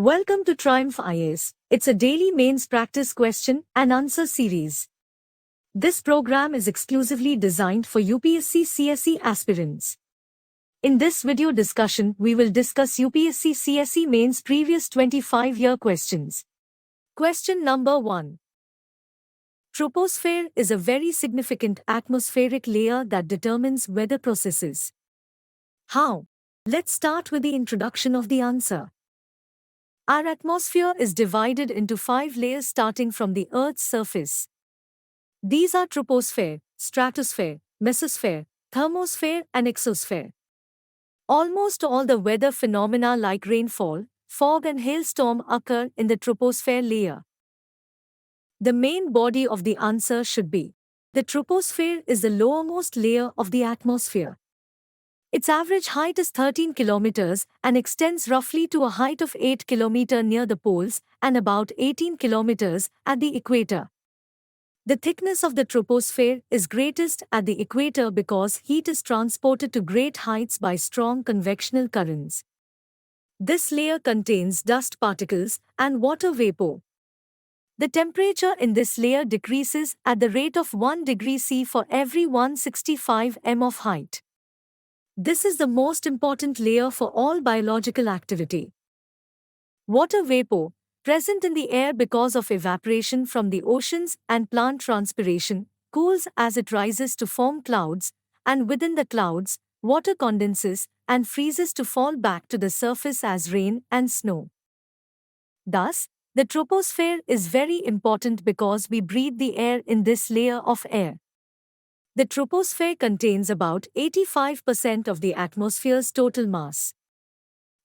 Welcome to Triumph IAS. It's a daily mains practice question and answer series. This program is exclusively designed for UPSC CSE aspirants. In this video discussion, we will discuss UPSC CSE mains previous 25-year questions. Question number 1. Troposphere is a very significant atmospheric layer that determines weather processes. How? Let's start with the introduction of the answer. Our atmosphere is divided into 5 layers starting from the Earth's surface. These are troposphere, stratosphere, mesosphere, thermosphere and exosphere. Almost all the weather phenomena like rainfall, fog and hailstorm occur in the troposphere layer. The main body of the answer should be: the troposphere is the lowermost layer of the atmosphere. Its average height is 13 kilometers and extends roughly to a height of 8 kilometers near the poles and about 18 kilometers at the equator. The thickness of the troposphere is greatest at the equator because heat is transported to great heights by strong convectional currents. This layer contains dust particles and water vapor. The temperature in this layer decreases at the rate of 1 degree C for every 165 m of height. This is the most important layer for all biological activity. Water vapor, present in the air because of evaporation from the oceans and plant transpiration, cools as it rises to form clouds, and within the clouds, water condenses and freezes to fall back to the surface as rain and snow. Thus, the troposphere is very important because we breathe the air in this layer of air. The troposphere contains about 85% of the atmosphere's total mass.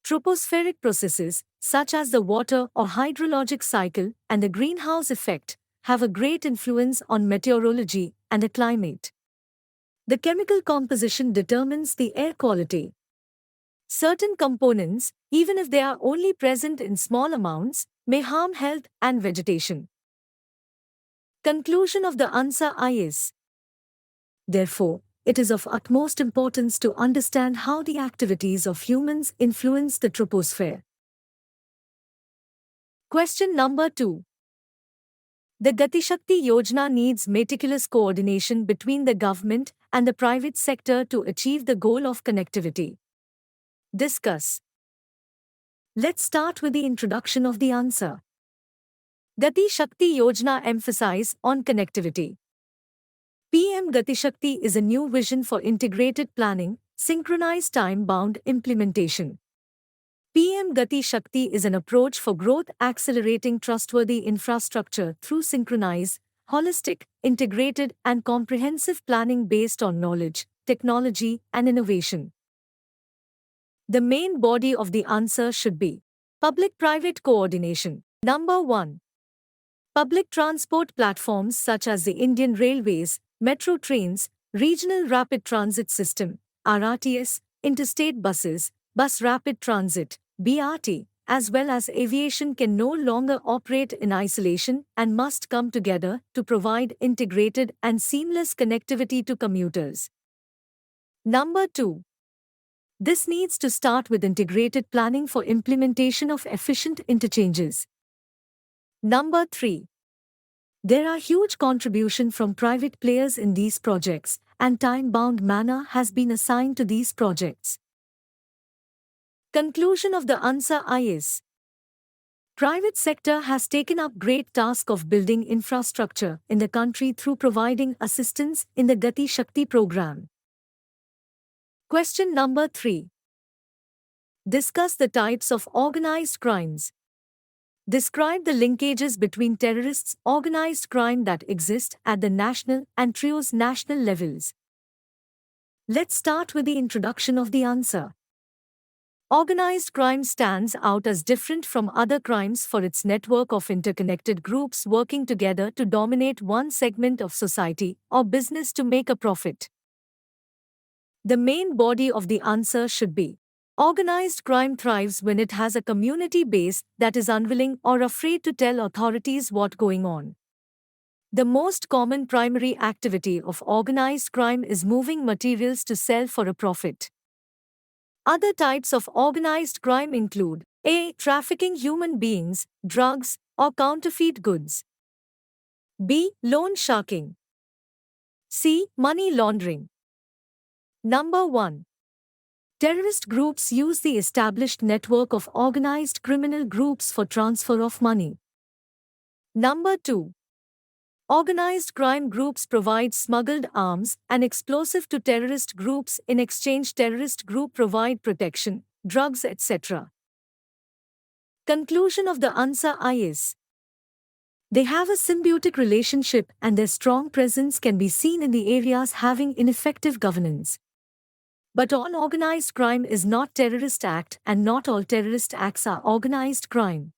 Tropospheric processes, such as the water or hydrologic cycle and the greenhouse effect, have a great influence on meteorology and the climate. The chemical composition determines the air quality. Certain components, even if they are only present in small amounts, may harm health and vegetation. Conclusion of the answer is: therefore, it is of utmost importance to understand how the activities of humans influence the troposphere. Question number 2. The Gati Shakti Yojana needs meticulous coordination between the government and the private sector to achieve the goal of connectivity. Discuss. Let's start with the introduction of the answer. Gati Shakti Yojana emphasizes on connectivity. PM Gati Shakti is a new vision for integrated planning, synchronized time-bound implementation. PM Gati Shakti is an approach for growth accelerating trustworthy infrastructure through synchronized, holistic, integrated and comprehensive planning based on knowledge, technology and innovation. The main body of the answer should be: public-private coordination. Number 1. Public transport platforms such as the Indian Railways, metro trains, Regional Rapid Transit System, RRTS, interstate buses, Bus Rapid Transit, BRT, as well as aviation can no longer operate in isolation and must come together to provide integrated and seamless connectivity to commuters. Number 2. This needs to start with integrated planning for implementation of efficient interchanges. Number 3. There are huge contributions from private players in these projects, and time-bound manner has been assigned to these projects. Conclusion of the answer is: private sector has taken up great task of building infrastructure in the country through providing assistance in the Gati Shakti program. Question number 3. Discuss the types of organized crimes. Describe the linkages between terrorists' organized crime that exist at the national and transnational levels. Let's start with the introduction of the answer. Organized crime stands out as different from other crimes for its network of interconnected groups working together to dominate one segment of society or business to make a profit. The main body of the answer should be: organized crime thrives when it has a community base that is unwilling or afraid to tell authorities what's going on. The most common primary activity of organized crime is moving materials to sell for a profit. Other types of organized crime include A. Trafficking human beings, drugs, or counterfeit goods. B. Loan sharking. C. Money laundering. Number 1. Terrorist groups use the established network of organized criminal groups for transfer of money. Number 2. Organized crime groups provide smuggled arms and explosive to terrorist groups. In exchange, terrorist group provide protection, drugs, etc. Conclusion of the answer I is: they have a symbiotic relationship and their strong presence can be seen in the areas having ineffective governance. But all organized crime is not terrorist act and not all terrorist acts are organized crime.